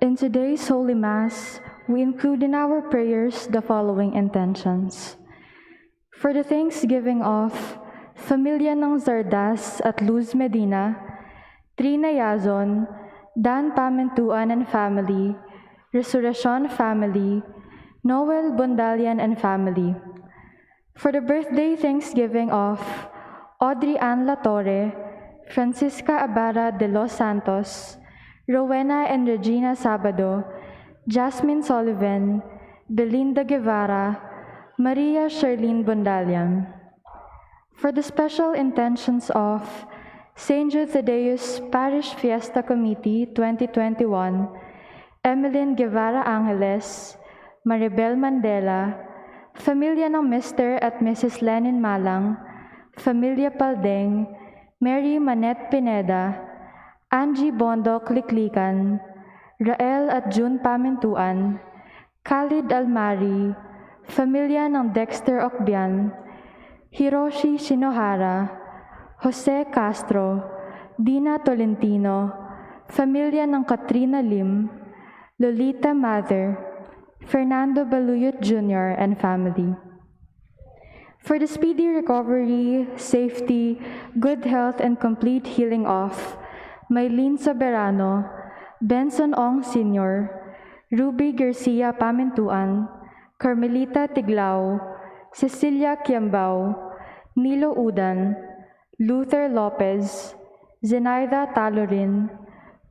In today's Holy Mass, we include in our prayers the following intentions. For the thanksgiving of Familia ng Zardas at Luz Medina, Trina Yazon, Dan Pamentuan and family, Resurrection family, Noel Bondalian and family. For the birthday thanksgiving of Audrey Ann Latorre, Francisca Abara de los Santos, Rowena and Regina Sabado, Jasmine Sullivan, Belinda Guevara, Maria Charlene Bondalian. For the special intentions of St. Jude Thaddeus Parish Fiesta Committee 2021, Emeline Guevara Angeles, Maribel Mandela, Familia ng Mr. at Mrs. Lenin Malang, Familia Paldeng, Mary Manette Pineda, Angie Bondo Kliklikan, Rael at June Pamintuan, Khalid Almari, Familia ng Dexter Okbian, Hiroshi Shinohara, Jose Castro, Dina Tolentino, Familia ng Katrina Lim, Lolita Mather, Fernando Baluyot Jr. and family. For the speedy recovery, safety, good health, and complete healing of Maylene Soberano, Benson Ong Sr., Ruby Garcia Pamintuan, Carmelita Tiglao, Cecilia Quiambao, Nilo Udan, Luther Lopez, Zenaida Talorin,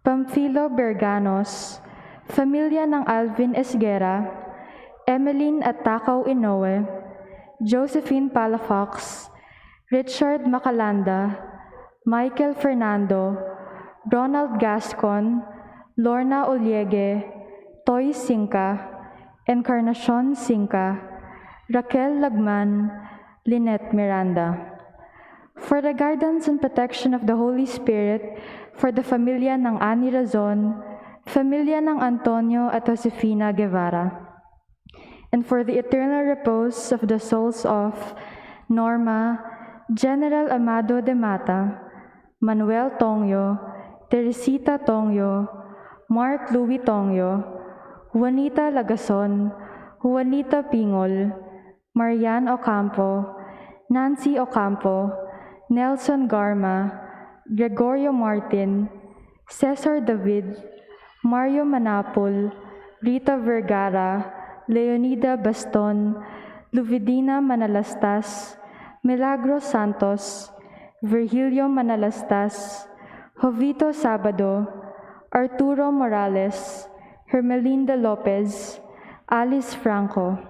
Pamphilo Berganos, Familia ng Alvin Esguera, Emeline at Takaw Inoue, Josephine Palafox, Richard Macalanda, Michael Fernando, Ronald Gascon, Lorna Oliege, Toy Sinca, Encarnacion Sinca, Raquel Lagman, Lynette Miranda. For the guidance and protection of the Holy Spirit, for the Familia ng Ani Razon, Familia ng Antonio at Josefina Guevara, and for the eternal repose of the souls of Norma, General Amado de Mata, Manuel Tongyo, Teresita Tongyo, Mark Louis Tongyo, Juanita Lagason, Juanita Pingol, Marian Ocampo, Nancy Ocampo, Nelson Garma, Gregorio Martin, Cesar David, Mario Manapol, Rita Vergara, Leonida Baston, Luvidina Manalastas, Milagros Santos, Virgilio Manalastas, Jovito Sabado, Arturo Morales, Hermelinda Lopez, Alice Franco,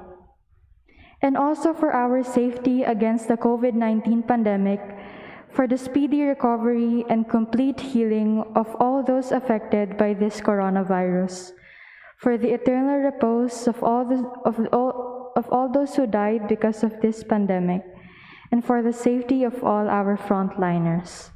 and also for our safety against the COVID-19 pandemic, for the speedy recovery and complete healing of all those affected by this coronavirus, for the eternal repose of all those who died because of this pandemic, and for the safety of all our frontliners.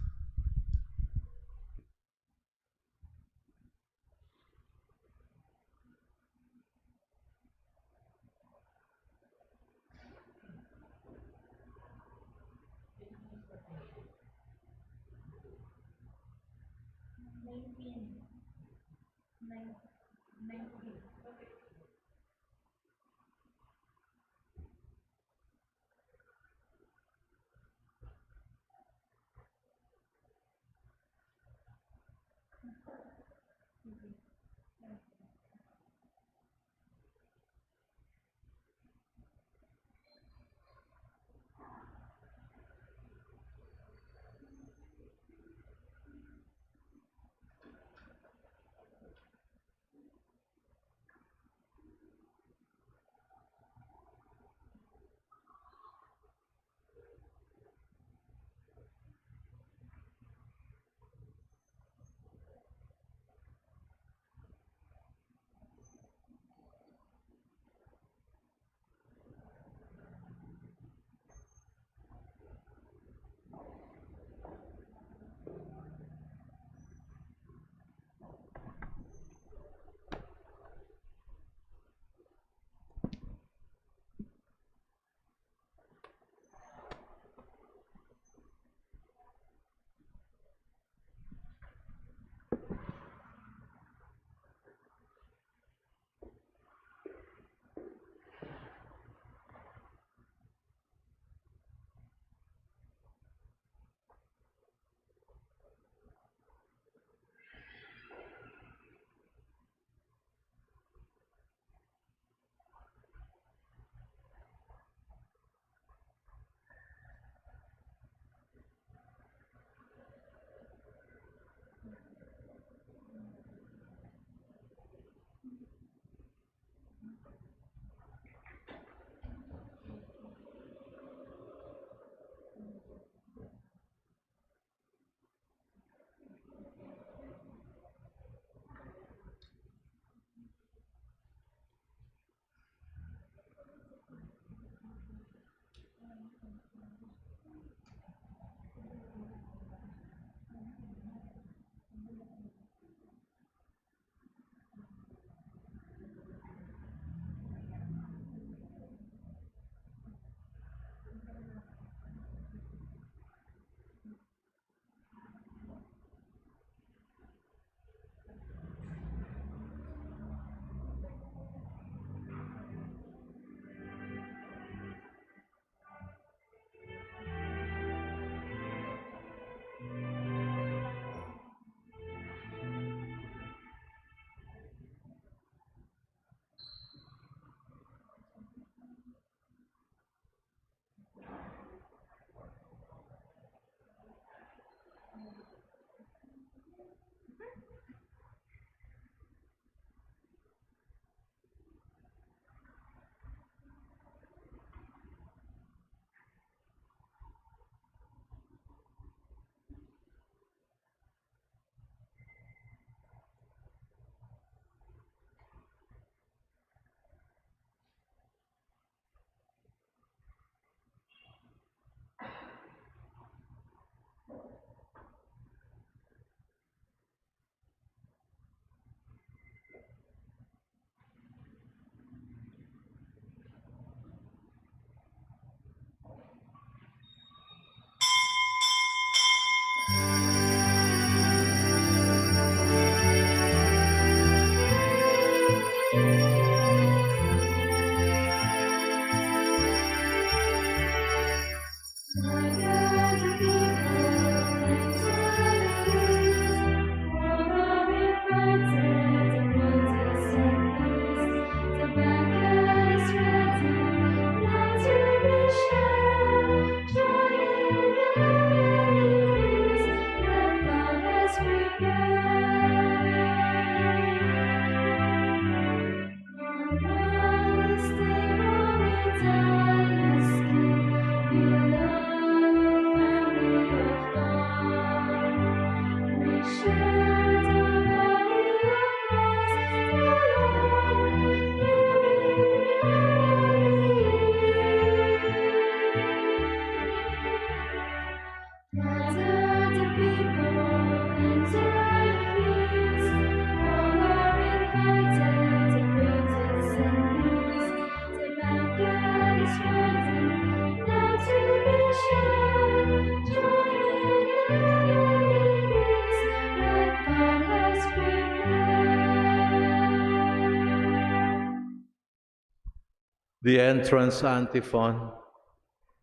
The entrance antiphon.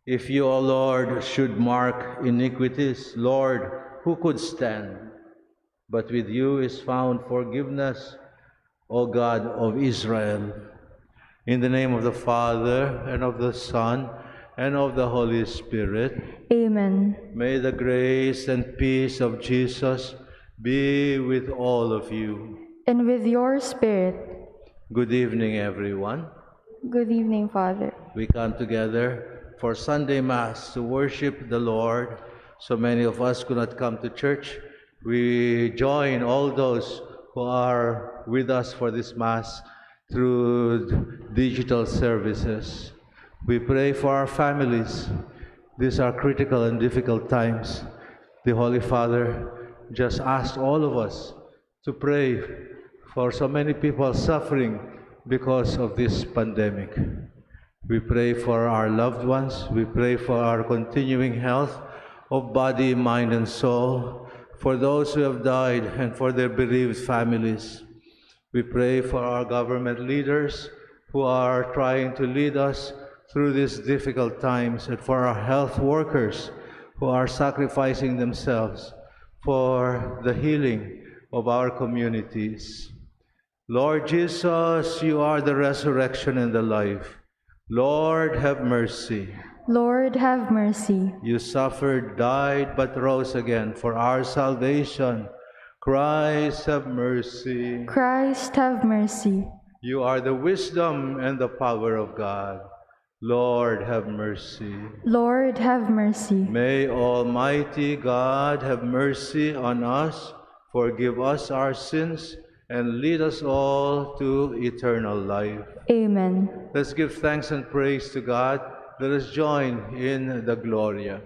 If you, O Lord, should mark iniquities, Lord, who could stand? But with you is found forgiveness, O God of Israel. In the name of the Father, and of the Son, and of the Holy Spirit. Amen. May the grace and peace of Jesus be with all of you. And with your spirit. Good evening, everyone. Good evening, Father. We come together for Sunday Mass to worship the Lord. So many of us could not come to church. We join all those who are with us for this Mass through digital services. We pray for our families. These are critical and difficult times. The Holy Father just asked all of us to pray for so many people suffering because of this pandemic. We pray for our loved ones. We pray for our continuing health of body, mind, and soul, for those who have died and for their bereaved families. We pray for our government leaders who are trying to lead us through these difficult times, and for our health workers who are sacrificing themselves for the healing of our communities. Lord Jesus, you are the resurrection and the life. Lord, have mercy. Lord, have mercy. You suffered, died, but rose again for our salvation. Christ, have mercy. Christ, have mercy. You are the wisdom and the power of God. Lord, have mercy. Lord, have mercy. May Almighty God have mercy on us, forgive us our sins, and lead us all to eternal life. Amen. Let's give thanks and praise to God. Let us join in the Gloria.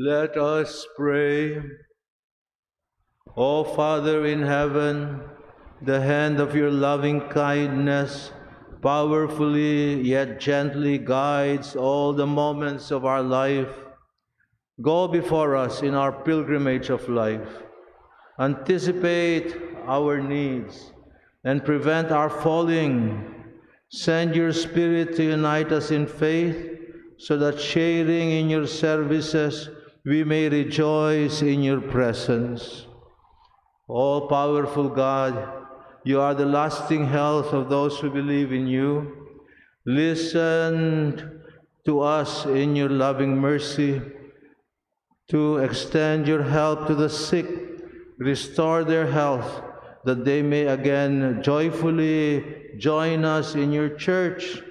Let us pray. O Father in heaven, the hand of your loving kindness powerfully yet gently guides all the moments of our life. Go before us in our pilgrimage of life. Anticipate our needs and prevent our falling. Send your Spirit to unite us in faith, so that sharing in your services, we may rejoice in your presence. All-powerful God, you are the lasting health of those who believe in you. Listen to us in your loving mercy, to extend your help to the sick, restore their health, that they may again joyfully join us in your church.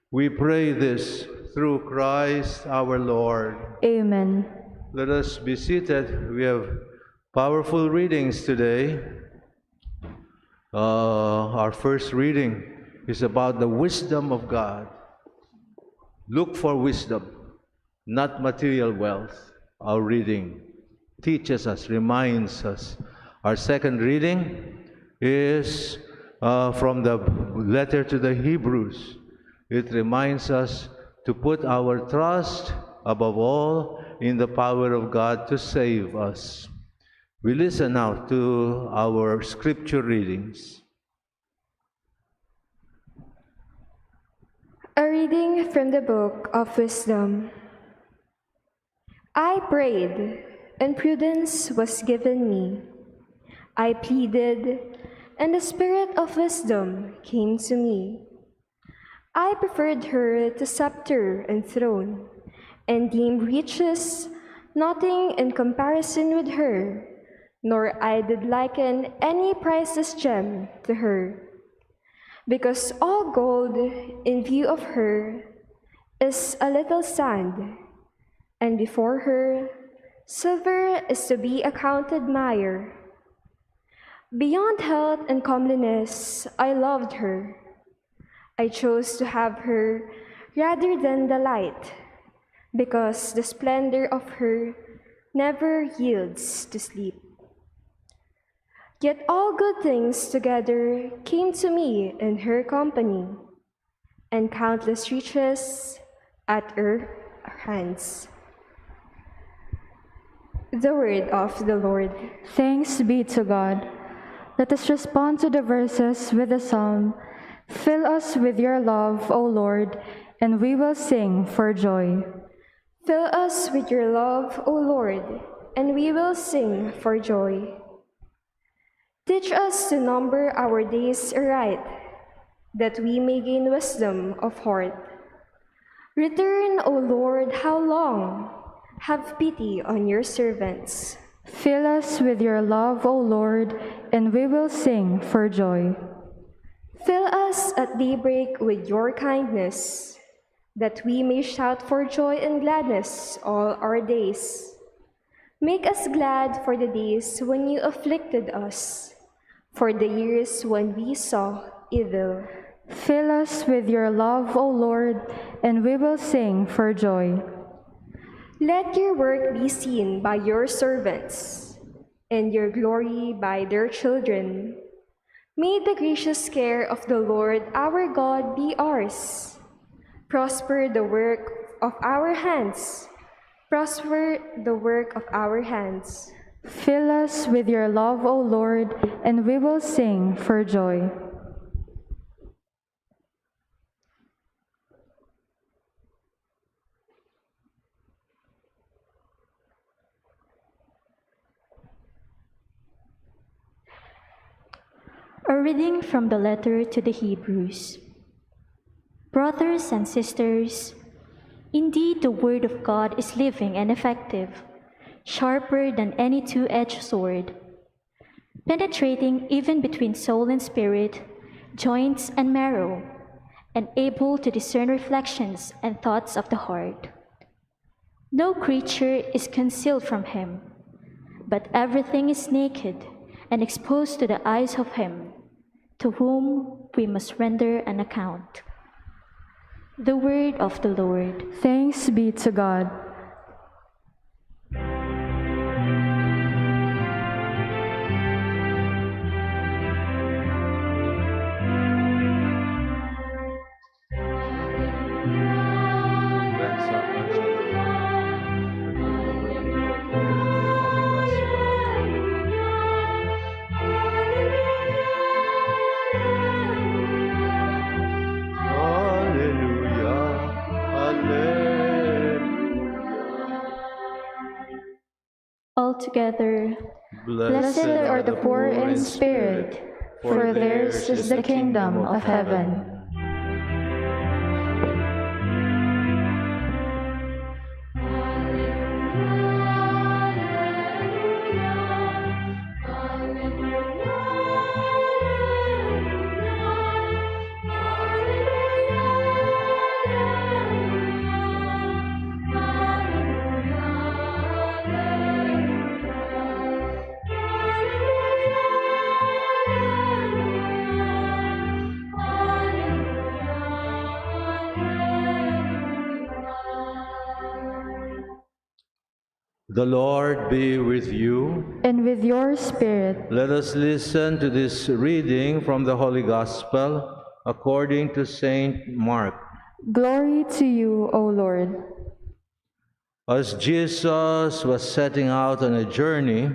We pray this through Christ our Lord. Amen. Let us be seated. We have powerful readings today. Our first reading is about the wisdom of God. Look for wisdom, not material wealth. Our reading teaches us, reminds us. Our second reading is from the letter to the Hebrews. It reminds us to put our trust, above all, in the power of God to save us. We listen now to our scripture readings. A reading from the Book of Wisdom. I prayed, and prudence was given me. I pleaded, and the spirit of wisdom came to me. I preferred her to scepter and throne, and deemed riches nothing in comparison with her, nor I did liken any priceless gem to her. Because all gold in view of her is a little sand, and before her silver is to be accounted mire. Beyond health and comeliness, I loved her. I chose to have her rather than the light, because the splendor of her never yields to sleep. Yet all good things together came to me in her company, and countless riches at her hands. The word of the Lord. Thanks be to God. Let us respond to the verses with a psalm. Fill us with your love, O Lord, and we will sing for joy. Fill us with your love, O Lord, and we will sing for joy. Teach us to number our days aright, that we may gain wisdom of heart. Return, O Lord, how long? Have pity on your servants. Fill us with your love, O Lord, and we will sing for joy. Fill us at daybreak with your kindness, that we may shout for joy and gladness all our days. Make us glad for the days when you afflicted us, for the years when we saw evil. Fill us with your love, O Lord, and we will sing for joy. Let your work be seen by your servants, and your glory by their children. May the gracious care of the Lord our God be ours. Prosper the work of our hands. Prosper the work of our hands. Fill us with your love, O Lord, and we will sing for joy. A reading from the letter to the Hebrews. Brothers and sisters, indeed the word of God is living and effective, sharper than any two-edged sword, penetrating even between soul and spirit, joints and marrow, and able to discern reflections and thoughts of the heart. No creature is concealed from him, but everything is naked and exposed to the eyes of him, to whom we must render an account. The word of the Lord. Thanks be to God. all together. Blessed are the poor in spirit, for theirs is the kingdom of heaven. The Lord be with you. And with your spirit, Let us listen to this reading from the Holy Gospel according to Saint Mark. glory to you, O Lord. As Jesus was setting out on a journey,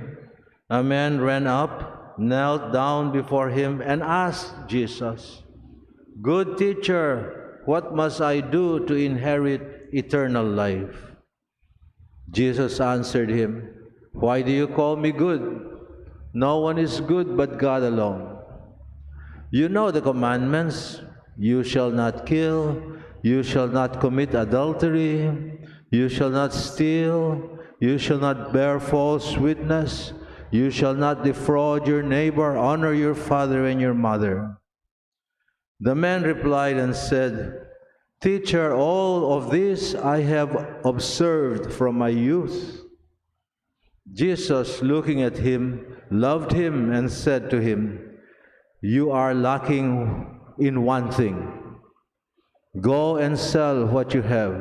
a man ran up, knelt down before him, and asked Jesus, "Good teacher, what must I do to inherit eternal life?" Jesus answered him, "Why do you call me good? No one is good but God alone. You know the commandments: you shall not kill, you shall not commit adultery, you shall not steal, you shall not bear false witness, you shall not defraud your neighbor, honor your father and your mother." The man replied and said, "Teacher, all of this I have observed from my youth." Jesus, looking at him, loved him and said to him, "You are lacking in one thing. Go and sell what you have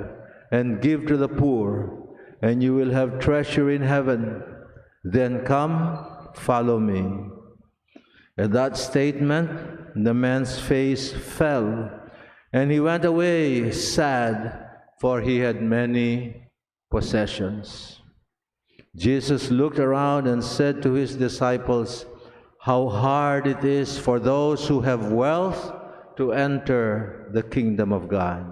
and give to the poor, and you will have treasure in heaven. Then come, follow me." At that statement, the man's face fell, and he went away sad, for he had many possessions. Jesus looked around and said to his disciples, "How hard it is for those who have wealth to enter the kingdom of God."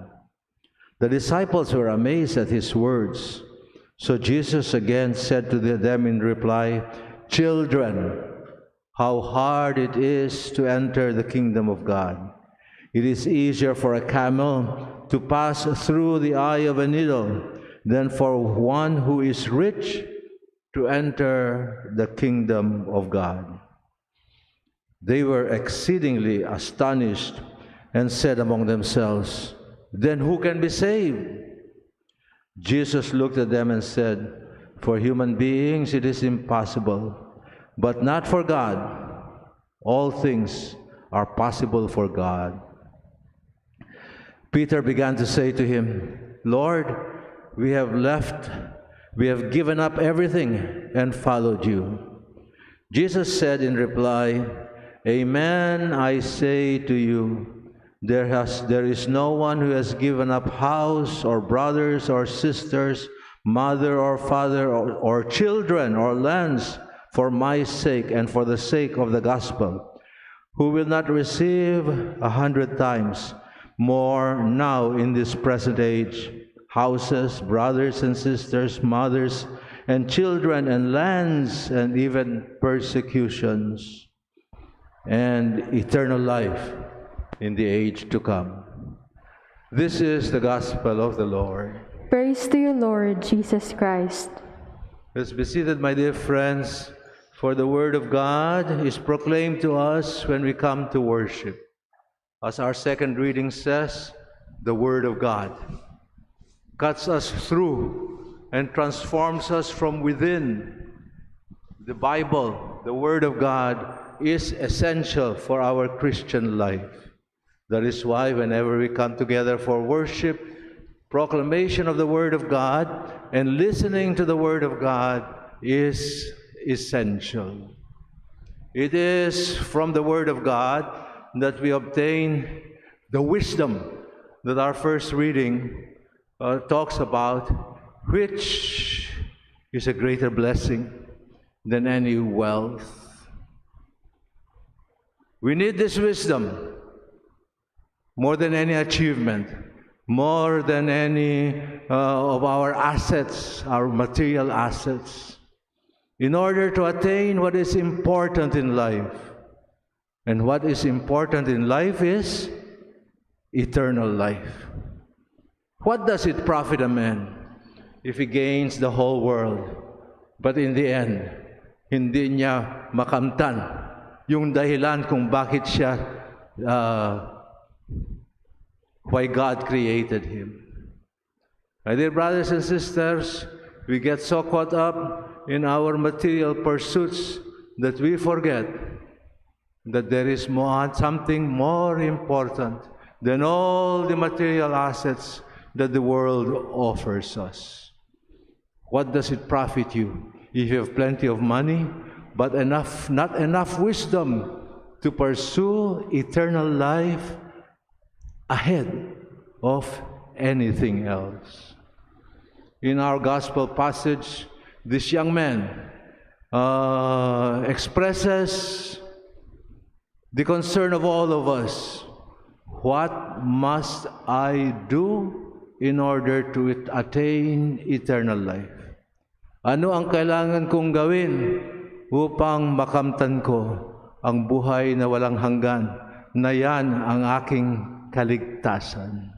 The disciples were amazed at his words. So Jesus again said to them in reply, "Children, how hard it is to enter the kingdom of God. It is easier for a camel to pass through the eye of a needle than for one who is rich to enter the kingdom of God." They were exceedingly astonished and said among themselves, "Then who can be saved?" Jesus looked at them and said, "For human beings it is impossible, but not for God. All things are possible for God." Peter began to say to him, "Lord, we have given up everything and followed you." Jesus said in reply, "Amen, I say to you, there is no one who has given up house or brothers or sisters, mother or father or children or lands for my sake and for the sake of the gospel, who will not receive 100 times more now in this present age, houses, brothers and sisters, mothers and children and lands and even persecutions, and eternal life in the age to come." This is the gospel of the Lord. Praise to you, Lord Jesus Christ. Let's be seated, my dear friends, for the Word of God is proclaimed to us when we come to worship. As our second reading says, the Word of God cuts us through and transforms us from within. The Bible, the Word of God, is essential for our Christian life. That is why whenever we come together for worship, proclamation of the Word of God and listening to the Word of God is essential. It is from the Word of God that we obtain the wisdom that our first reading talks about, which is a greater blessing than any wealth. We need this wisdom more than any achievement, more than any of our assets, our material assets. in order to attain what is important in life. And what is important in life is eternal life. What does it profit a man if he gains the whole world, but in the end, hindi niya makamtan yung dahilan kung bakit siya, why God created him? My dear brothers and sisters, we get so caught up in our material pursuits that we forget that there is something more important than all the material assets that the world offers us. What does it profit you if you have plenty of money, but not enough wisdom to pursue eternal life ahead of anything else? In our gospel passage, this young man expresses the concern of all of us. What must I do in order to attain eternal life? Ano ang kailangan kong gawin upang makamtan ko ang buhay na walang hanggan, na yan ang aking kaligtasan?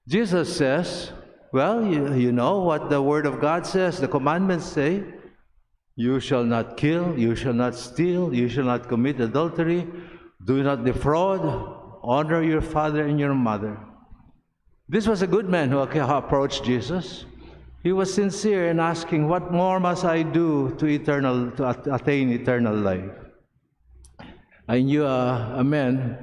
Jesus says, well, you know what the Word of God says, the commandments say, you shall not kill, you shall not steal, you shall not commit adultery, do not defraud, honor your father and your mother. This was a good man who approached Jesus. He was sincere in asking, what more must I do to attain eternal life? I knew a man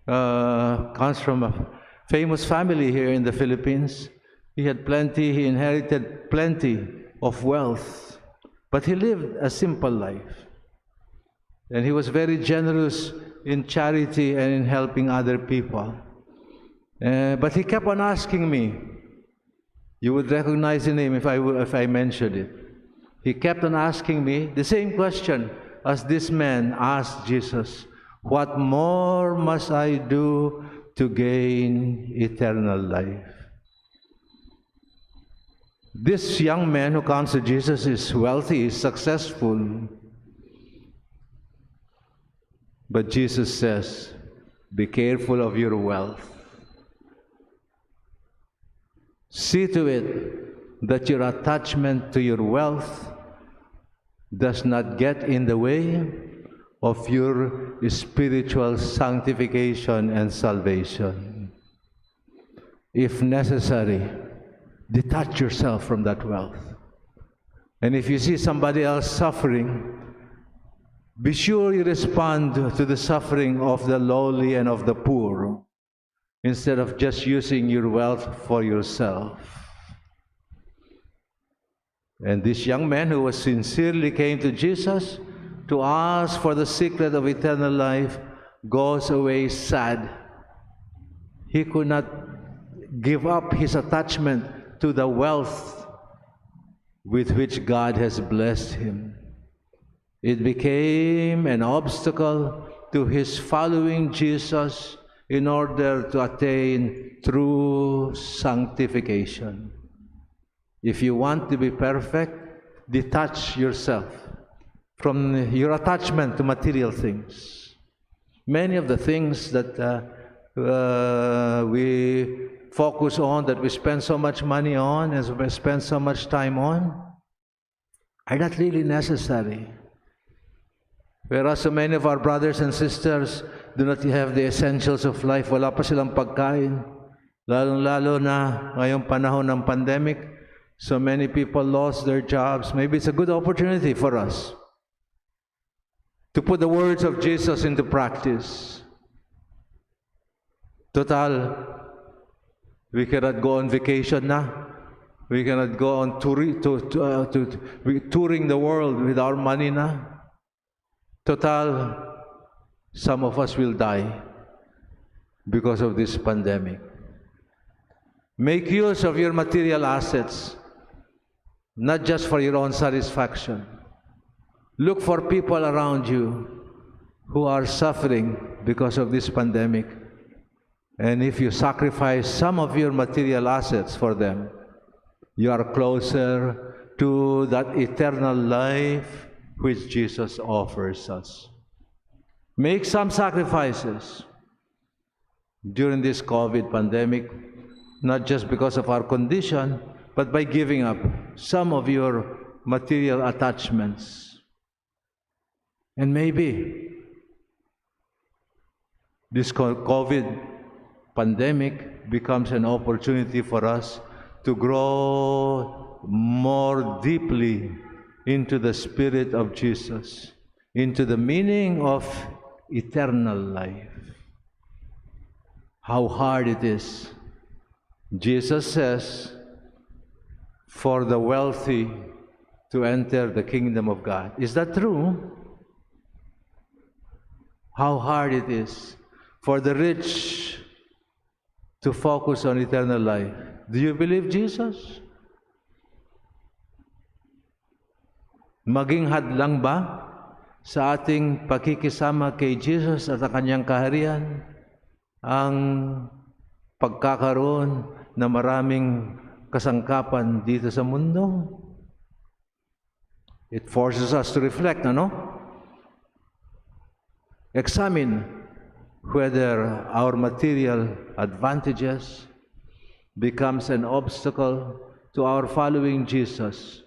comes from a famous family here in the Philippines. He had plenty, he inherited plenty of wealth, but he lived a simple life. And he was very generous in charity and in helping other people. But he kept on asking me, you would recognize the name if I mentioned it. He kept on asking me the same question as this man asked Jesus, what more must I do to gain eternal life? This young man who comes to Jesus is wealthy, is successful. But Jesus says, be careful of your wealth. See to it that your attachment to your wealth does not get in the way of your spiritual sanctification and salvation. If necessary, detach yourself from that wealth. And if you see somebody else suffering, be sure you respond to the suffering of the lowly and of the poor, instead of just using your wealth for yourself. And this young man who was sincerely came to Jesus to ask for the secret of eternal life goes away sad. He could not give up his attachment to the wealth with which God has blessed him. It became an obstacle to his following Jesus in order to attain true sanctification. If you want to be perfect, detach yourself from your attachment to material things. Many of the things that we focus on, that we spend so much money on, and we spend so much time on, are not really necessary. Whereas so many of our brothers and sisters do not have the essentials of life. Wala pa silang pagkain. Lalong-lalo na ngayong panahon ng pandemic, so many people lost their jobs. Maybe it's a good opportunity for us to put the words of Jesus into practice. Total, we cannot go on vacation na. We cannot go on touring the world with our money na. Total, some of us will die because of this pandemic. Make use of your material assets, not just for your own satisfaction. Look for people around you who are suffering because of this pandemic. And if you sacrifice some of your material assets for them, you are closer to that eternal life which Jesus offers us. Make some sacrifices during this COVID pandemic, not just because of our condition, but by giving up some of your material attachments. And maybe this COVID pandemic becomes an opportunity for us to grow more deeply into the Spirit of Jesus, into the meaning of eternal life. How hard it is. Jesus says, for the wealthy to enter the kingdom of God. Is that true? How hard it is for the rich to focus on eternal life. Do you believe Jesus? Maging hadlang ba sa ating pakikisama kay Jesus at ang kanyang kaharian ang pagkakaroon na maraming kasangkapan dito sa mundo? It forces us to reflect, ano? Examine whether our material advantages becomes an obstacle to our following Jesus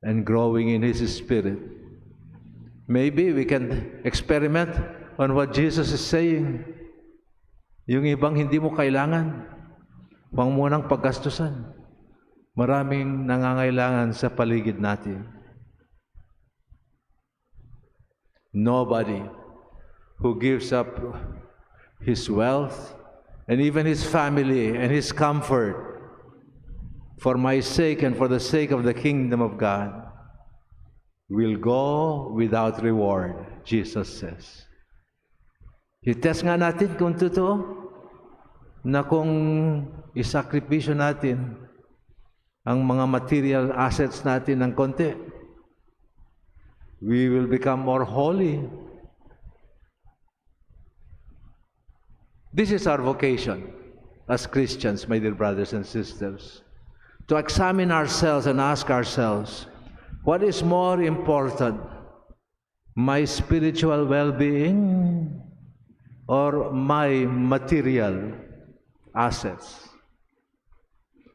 and growing in His Spirit. Maybe we can experiment on what Jesus is saying. Yung ibang hindi mo kailangan, huwag mo nang paggastusan. Maraming nangangailangan sa paligid natin. Nobody who gives up his wealth and even his family and his comfort for my sake and for the sake of the kingdom of God will go without reward, Jesus says. I-test nga natin kung totoo na kung isakripisyo natin ang mga material assets natin ng konti, we will become more holy. This is our vocation as Christians, my dear brothers and sisters, to examine ourselves and ask ourselves, what is more important, my spiritual well-being or my material assets?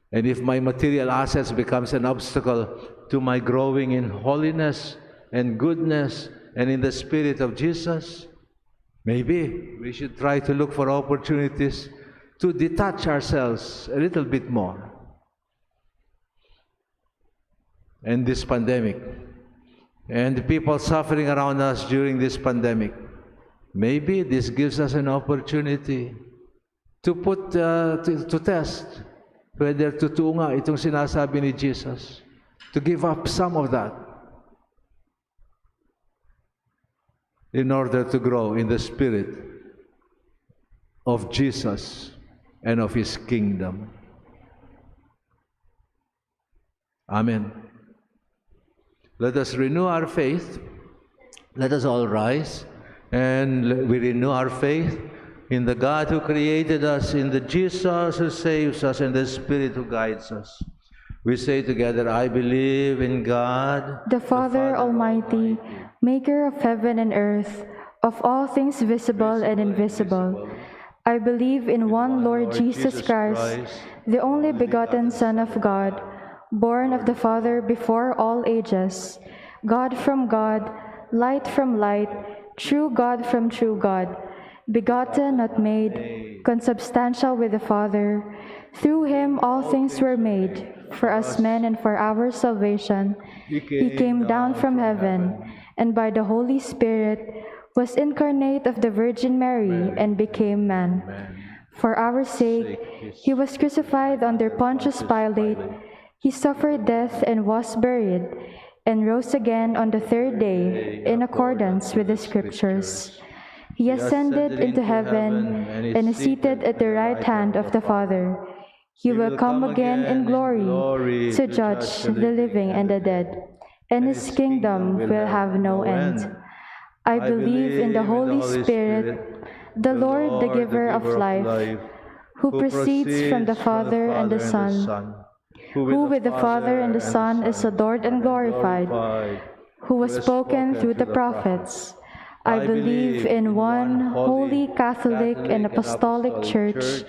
And if my material assets becomes an obstacle to my growing in holiness and goodness and in the Spirit of Jesus, maybe we should try to look for opportunities to detach ourselves a little bit more. And this pandemic, and the people suffering around us during this pandemic, maybe this gives us an opportunity to put, to test whether totoo nga itong sinasabi ni Jesus, to give up some of that in order to grow in the Spirit of Jesus and of His kingdom. Amen. Let us renew our faith. Let us all rise and we renew our faith in the God who created us, in the Jesus who saves us, and the Spirit who guides us. We say together, I believe in God, the Father Almighty, maker of heaven and earth, of all things visible and invisible. I believe in one Lord Jesus Christ, the only begotten Son of God, born of the Father before all ages, God from God, light from light, true God from true God, begotten, not made, consubstantial with the Father. Through Him all things were made. For us men and for our salvation, He came down from heaven, and by the Holy Spirit was incarnate of the Virgin Mary and became man. For our sake, He was crucified under Pontius Pilate. He suffered death and was buried, and rose again on the third day in accordance with the Scriptures. He ascended into heaven and is seated at the right hand of the Father. He will come again in glory to judge the living and the dead, and His kingdom will have no end. I believe in the Holy Spirit, the Lord, the giver of life, who proceeds from the Father and the Son. who with the Father and the Son is adored and glorified, who was spoken through the prophets. I believe in one holy Catholic and Apostolic Church.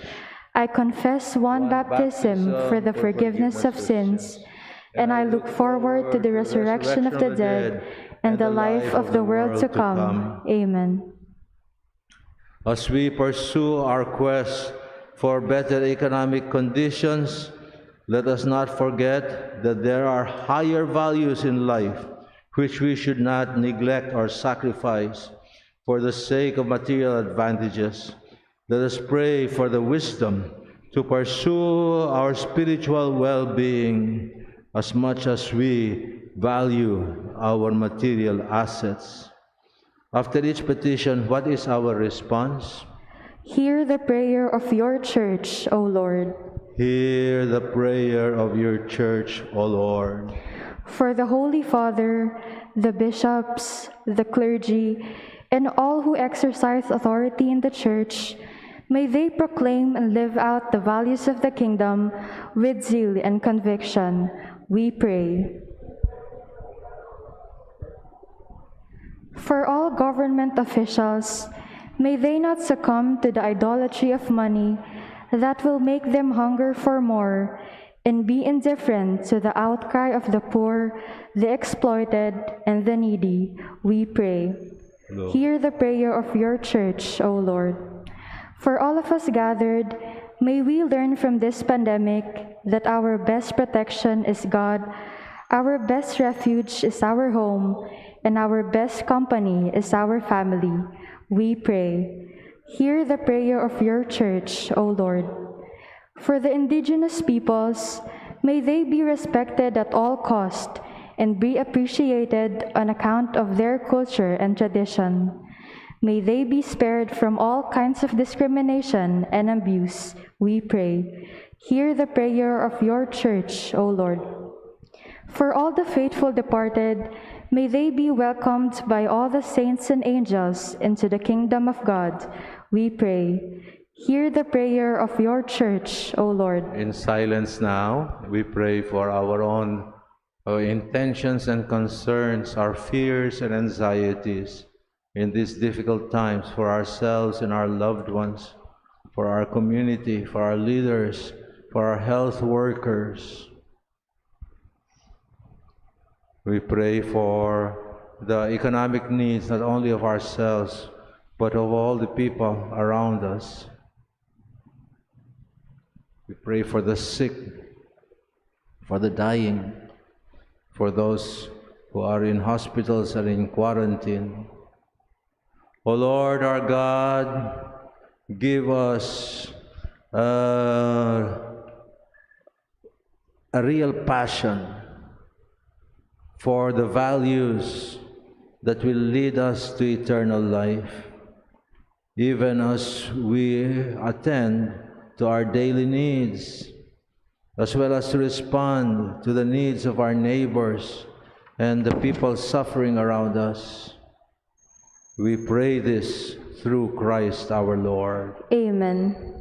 I confess one baptism for the forgiveness of sins, and I look forward to the resurrection of the dead and the life of the world to come. Amen. As we pursue our quest for better economic conditions, let us not forget that there are higher values in life which we should not neglect or sacrifice for the sake of material advantages. Let us pray for the wisdom to pursue our spiritual well-being as much as we value our material assets. After each petition, what is our response? Hear the prayer of your church, O Lord. Hear the prayer of your church, O Lord. For the Holy Father, the bishops, the clergy, and all who exercise authority in the church, may they proclaim and live out the values of the kingdom with zeal and conviction. We pray. For all government officials, may they not succumb to the idolatry of money that will make them hunger for more and be indifferent to the outcry of the poor, the exploited, and the needy. We pray. Lord. Hear the prayer of your church, O Lord. For all of us gathered, may we learn from this pandemic that our best protection is God, our best refuge is our home, and our best company is our family. We pray. Hear the prayer of your church, O Lord. For the indigenous peoples, may they be respected at all cost and be appreciated on account of their culture and tradition. May they be spared from all kinds of discrimination and abuse, we pray. Hear the prayer of your church, O Lord. For all the faithful departed, may they be welcomed by all the saints and angels into the kingdom of God, we pray. Hear the prayer of your church, O Lord. In silence now, we pray for our own intentions and concerns, our fears and anxieties in these difficult times for ourselves and our loved ones, for our community, for our leaders, for our health workers. We pray for the economic needs not only of ourselves, but of all the people around us. We pray for the sick, for the dying, for those who are in hospitals and in quarantine. O Lord our God, give us a real passion for the values that will lead us to eternal life, even as we attend to our daily needs, as well as to respond to the needs of our neighbors and the people suffering around us. We pray this through Christ our Lord. Amen.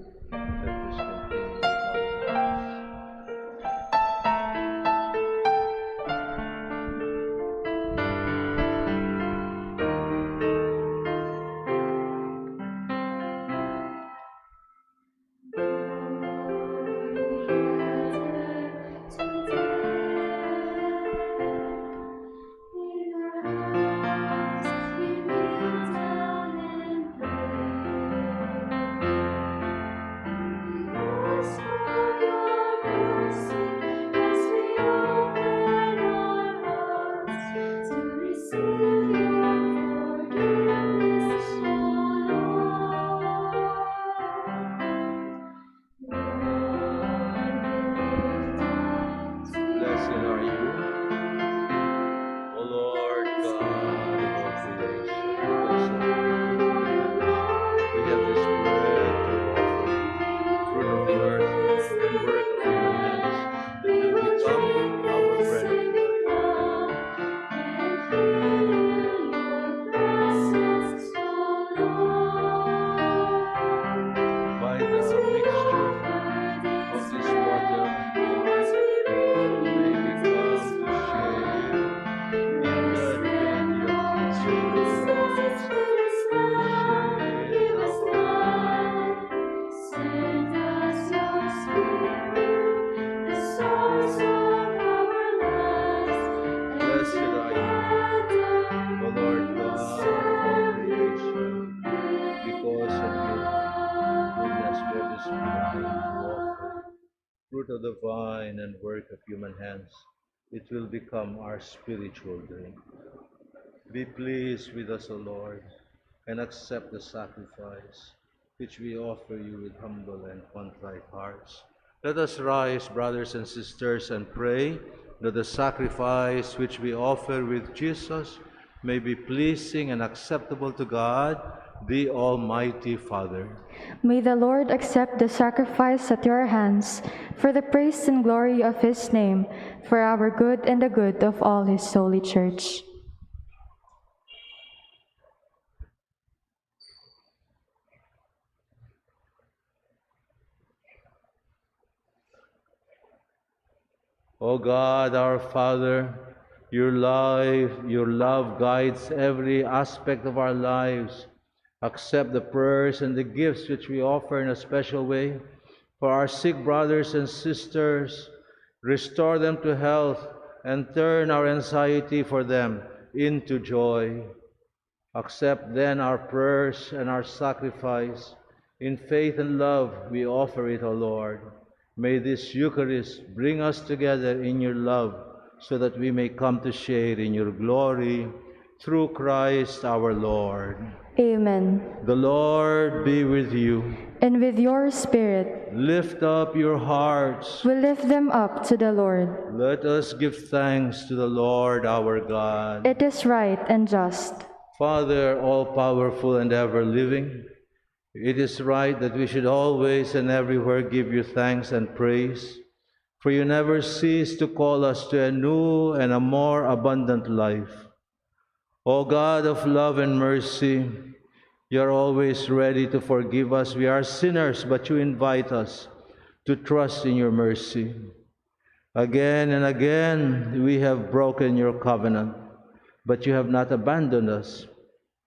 of the vine and work of human hands, it will become our spiritual drink. Be pleased with us, O Lord, and accept the sacrifice which we offer you with humble and contrite hearts. Let us rise, brothers and sisters, and pray that the sacrifice which we offer with Jesus may be pleasing and acceptable to God, the Almighty Father. May the Lord accept the sacrifice at your hands for the praise and glory of his name, for our good and the good of all his holy church. O God, our Father, your love guides every aspect of our lives. Accept the prayers and the gifts which we offer in a special way for our sick brothers and sisters. Restore them to health and turn our anxiety for them into joy. Accept then our prayers and our sacrifice. In faith and love we offer it, O Lord. May this Eucharist bring us together in your love, so that we may come to share in your glory, through Christ our Lord. Amen. The Lord be with you. And with your spirit, Lift up your hearts. we lift them up to the Lord. Let us give thanks to the Lord our God. It is right and just. Father, all-powerful and ever-living, it is right that we should always and everywhere give you thanks and praise, for you never cease to call us to a new and a more abundant life. O God of love and mercy, you are always ready to forgive us. We are sinners, but you invite us to trust in your mercy. Again and again we have broken your covenant, but you have not abandoned us.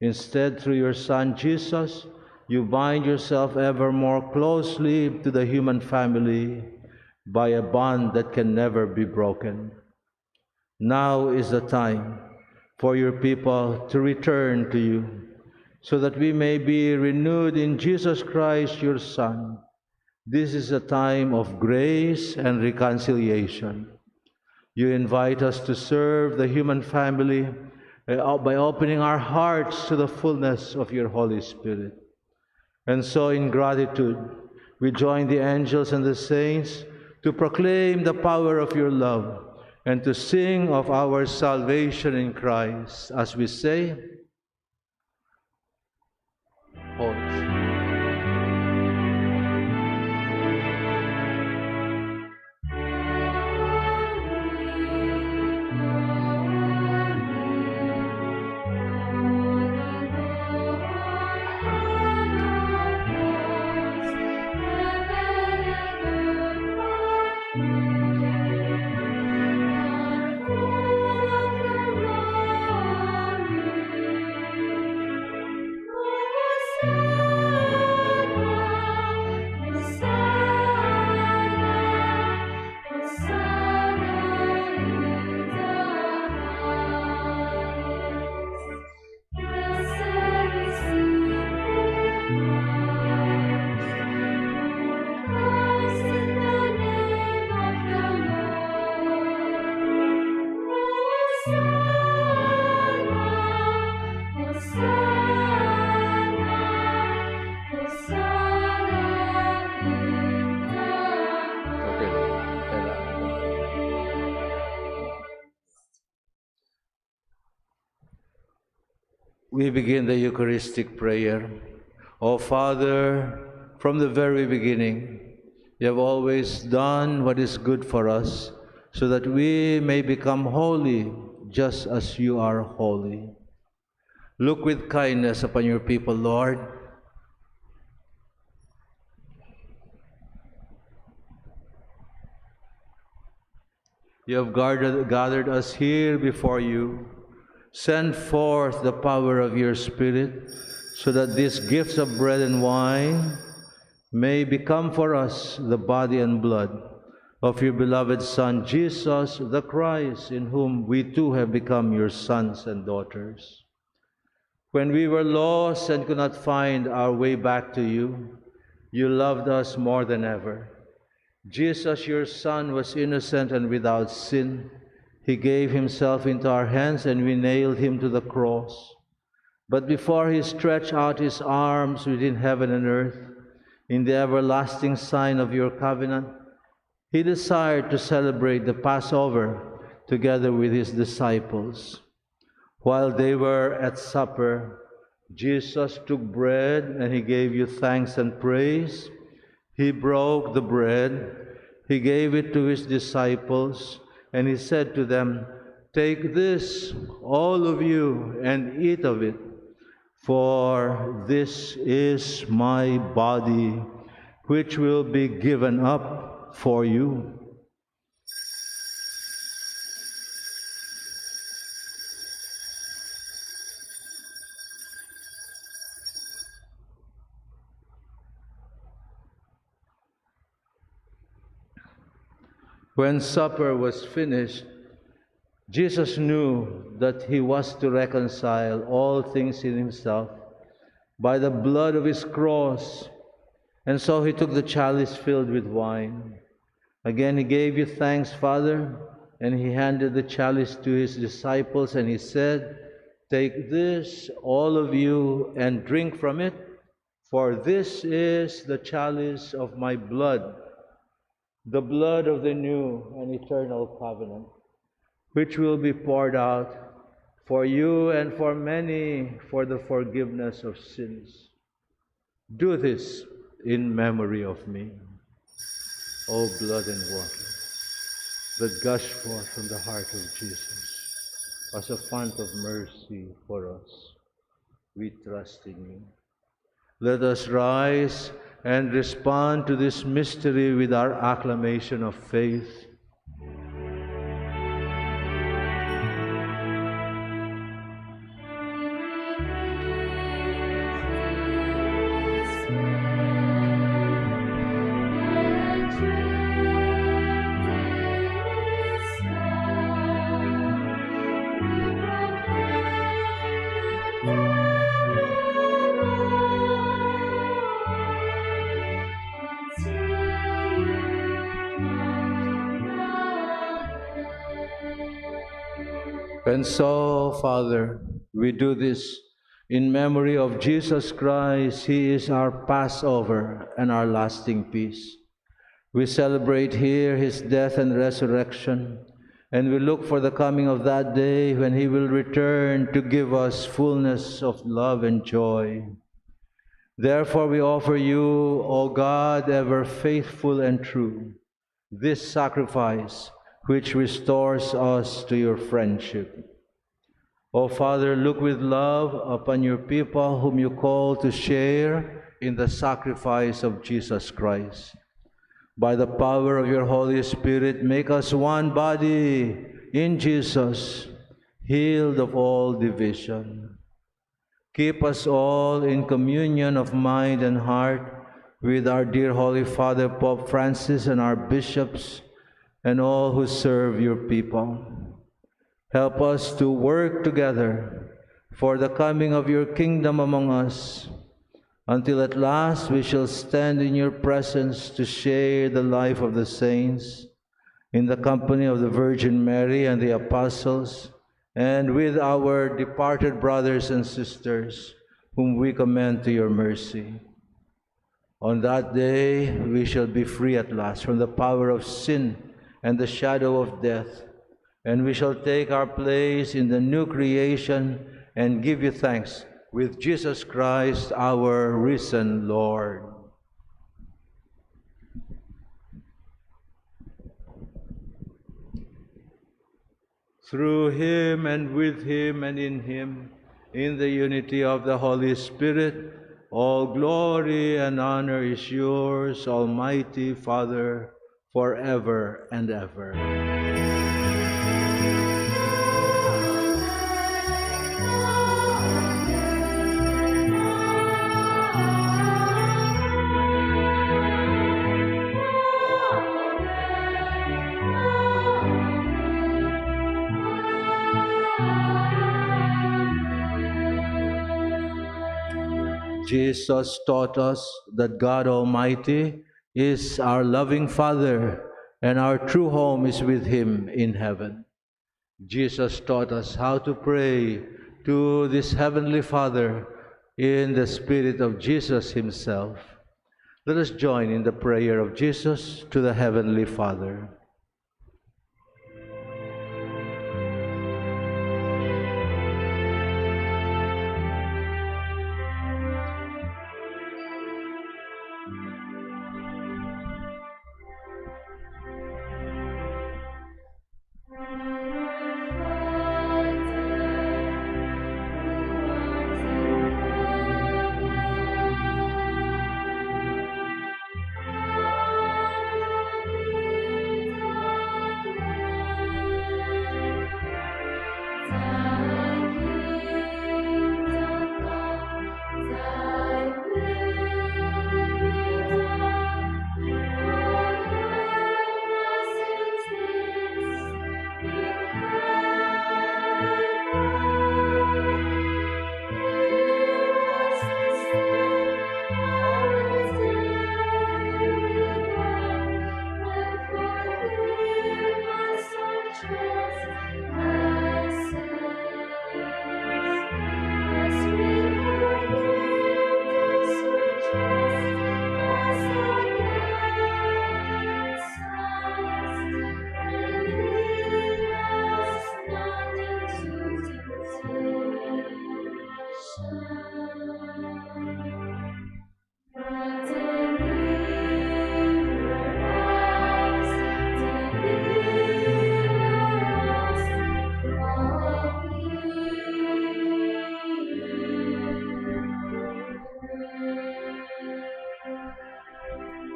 Instead, through your Son Jesus, you bind yourself ever more closely to the human family by a bond that can never be broken. Now is the time for your people to return to you, so that we may be renewed in Jesus Christ, your Son. This is a time of grace and reconciliation. You invite us to serve the human family by opening our hearts to the fullness of your Holy Spirit. And so in gratitude, we join the angels and the saints to proclaim the power of your love and to sing of our salvation in Christ as we say, Holy. We begin the Eucharistic prayer. O Father, from the very beginning, you have always done what is good for us, so that we may become holy just as you are holy. Look with kindness upon your people, Lord. You have gathered us here before you. Send forth the power of your Spirit, so that these gifts of bread and wine may become for us the body and blood of your beloved Son, Jesus the Christ, in whom we too have become your sons and daughters. When we were lost and could not find our way back to you, you loved us more than ever. Jesus, your Son, was innocent and without sin. He gave himself into our hands, and we nailed him to the cross. But before he stretched out his arms within heaven and earth, in the everlasting sign of your covenant, he desired to celebrate the Passover together with his disciples. While they were at supper, Jesus took bread and he gave you thanks and praise. He broke the bread, he gave it to his disciples, and he said to them, "Take this, all of you, and eat of it, for this is my body, which will be given up for you." When supper was finished, Jesus knew that he was to reconcile all things in himself by the blood of his cross, and so he took the chalice filled with wine. Again he gave you thanks, Father, and he handed the chalice to his disciples, and he said, "Take this, all of you, and drink from it, for this is the chalice of my blood, the blood of the new and eternal covenant, which will be poured out for you and for many for the forgiveness of sins. Do this in memory of me." O blood and water that gush forth from the heart of Jesus as a fount of mercy for us, we trust in you. Let us rise and respond to this mystery with our acclamation of faith. And so, Father, we do this in memory of Jesus Christ. He is our Passover and our lasting peace. We celebrate here his death and resurrection, and we look for the coming of that day when he will return to give us fullness of love and joy. Therefore we offer you, O God, ever faithful and true, this sacrifice which restores us to your friendship. O Father, look with love upon your people whom you call to share in the sacrifice of Jesus Christ. By the power of your Holy Spirit, make us one body in Jesus, healed of all division. Keep us all in communion of mind and heart with our dear Holy Father, Pope Francis, and our bishops, and all who serve your people. Help us to work together for the coming of your kingdom among us, until at last we shall stand in your presence to share the life of the saints, in the company of the Virgin Mary and the apostles, and with our departed brothers and sisters, whom we commend to your mercy. On that day we shall be free at last from the power of sin and the shadow of death, and we shall take our place in the new creation and give you thanks with Jesus Christ, our risen Lord. Through him and with him and in him, in the unity of the Holy Spirit, all glory and honor is yours, Almighty Father, forever and ever. Jesus taught us that God Almighty is our loving Father, and our true home is with Him in heaven. Jesus taught us how to pray to this Heavenly Father in the Spirit of Jesus Himself. Let us join in the prayer of Jesus to the Heavenly Father.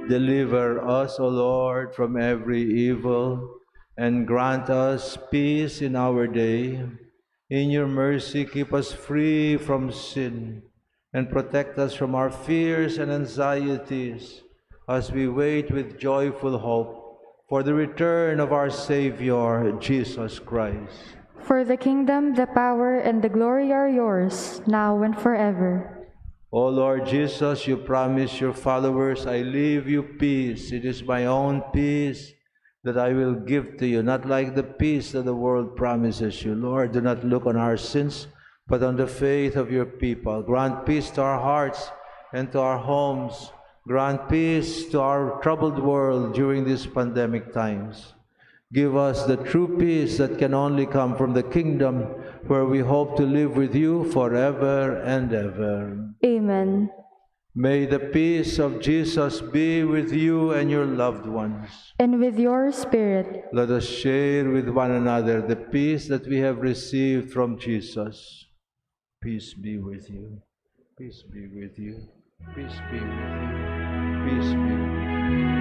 Deliver us, O Lord, from every evil, and grant us peace in our day. In your mercy, keep us free from sin, and protect us from our fears and anxieties, as we wait with joyful hope for the return of our Savior, Jesus Christ. For the kingdom, the power, and the glory are yours, now and forever. O Lord Jesus, you promise your followers, I leave you peace. It is my own peace that I will give to you, not like the peace that the world promises you. Lord, do not look on our sins, but on the faith of your people. Grant peace to our hearts and to our homes. Grant peace to our troubled world during these pandemic times. Give us the true peace that can only come from the kingdom, where we hope to live with you forever and ever. Amen. May the peace of Jesus be with you and your loved ones. And with your spirit. Let us share with one another the peace that we have received from Jesus. Peace be with you. Peace be with you. Peace be with you. Peace be with you.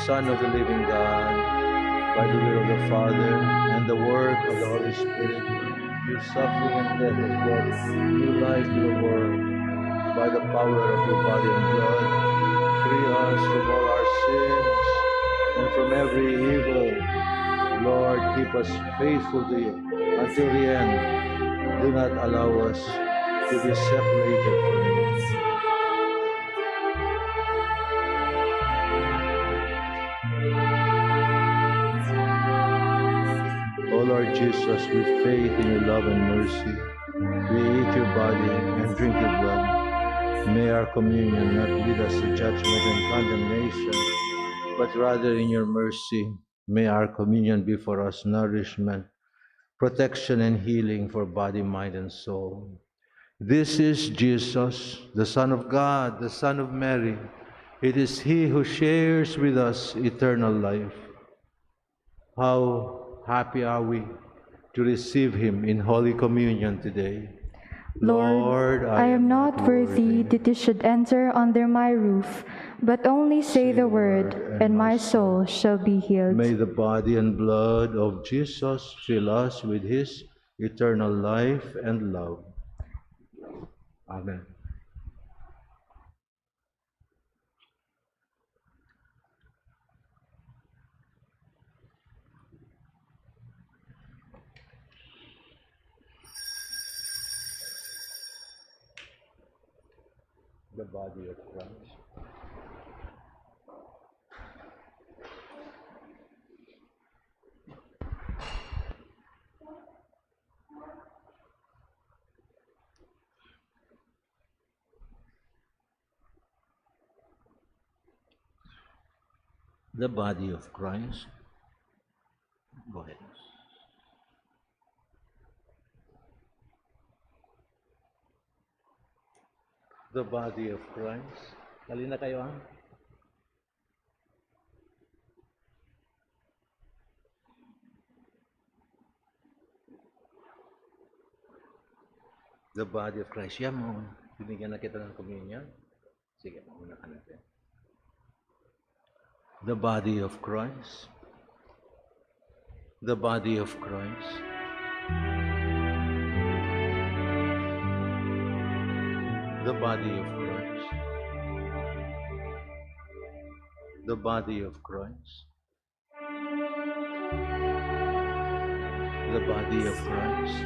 Son of the living God, by the will of the Father and the work of the Holy Spirit, your suffering and death has brought new life to the world. By the power of your body and blood, free us from all our sins and from every evil. Lord, keep us faithful to you until the end. Do not allow us to be separated from you. O Lord Jesus, with faith in your love and mercy, we eat your body and drink your blood. May our communion not lead us to judgment and condemnation, but rather in your mercy, may our communion be for us nourishment, protection, and healing for body, mind, and soul. This is Jesus, the Son of God, the Son of Mary. It is He who shares with us eternal life. How happy are we to receive Him in Holy Communion today. Lord, I am not worthy that you should enter under my roof, but only say the word, and my soul shall be healed. May the body and blood of Jesus fill us with His eternal life and love. Amen. The body of Christ. The body of Christ. Go ahead. The body of Christ. Halina kayo ah. The body of Christ. Yan mo. Binigyan na kita ng communion. Sige, muna ka natin. The body of Christ. The body of Christ. The body of Christ. The body of Christ. The body of Christ.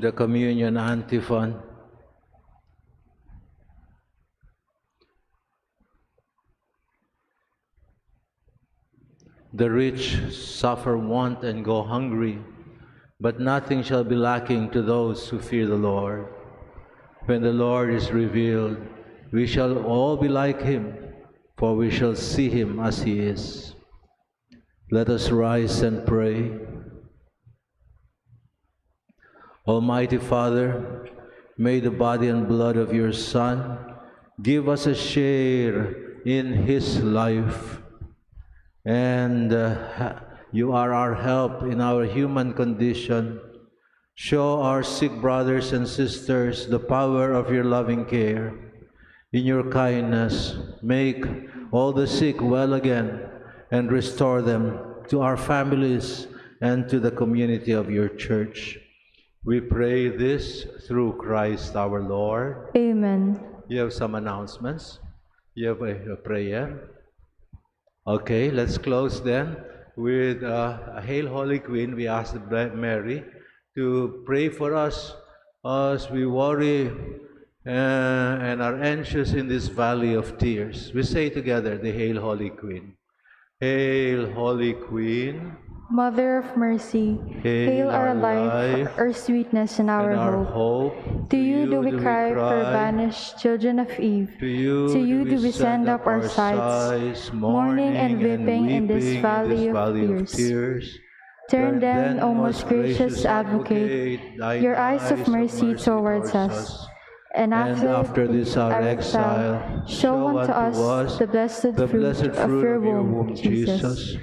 The Communion Antiphon. The rich suffer want and go hungry, but nothing shall be lacking to those who fear the Lord. When the Lord is revealed, we shall all be like him, for we shall see him as he is. Let us rise and pray. Almighty Father, may the body and blood of your Son give us a share in his life. And you are our help in our human condition. Show our sick brothers and sisters the power of your loving care. In your kindness, make all the sick well again and restore them to our families and to the community of your church. We pray this through Christ our Lord. Amen. You have some announcements. You have a prayer. Okay, let's close then with a Hail Holy Queen. We ask Mary to pray for us as we worry and are anxious in this valley of tears. We say together the Hail Holy Queen. Hail Holy Queen, Mother of mercy, hail our life, our sweetness, and our hope. To you do we cry, for banished children of Eve. To you do we send up our sighs, mourning and weeping in this valley of tears. Turn then, O most gracious Advocate, your eyes of mercy towards us, and after this our exile, show unto us the blessed fruit of your womb, Jesus.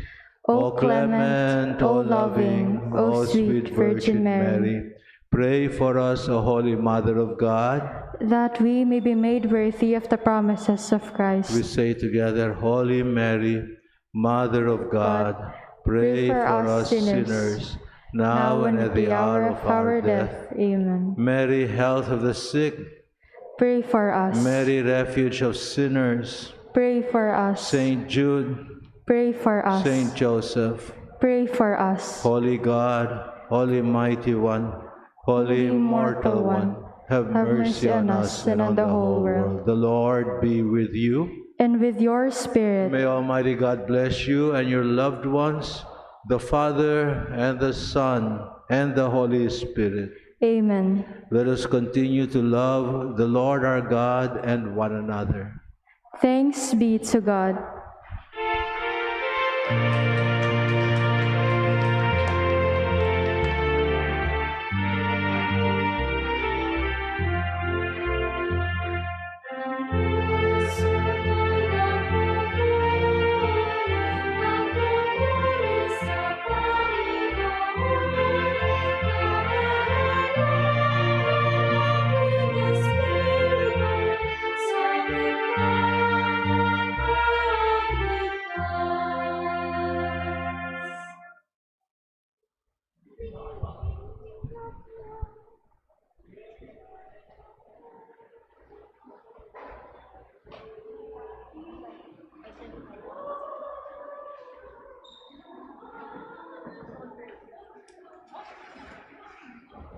O clement, O loving, O sweet Virgin Mary, pray for us, O Holy Mother of God, that we may be made worthy of the promises of Christ. we say together, Holy Mary, Mother of God, pray for us sinners, now and at the hour of our death. Amen. Mary, health of the sick, Pray for us. Mary, refuge of sinners, Pray for us. Saint Jude, Pray for us. Saint Joseph, Pray for us. Holy God, Holy Mighty One, Holy Immortal One, have mercy on us and on the whole world. The Lord be with you. And with your spirit. May Almighty God bless you and your loved ones, the Father and the Son and the Holy Spirit. Amen. Let us continue to love the Lord our God and one another. Thanks be to God.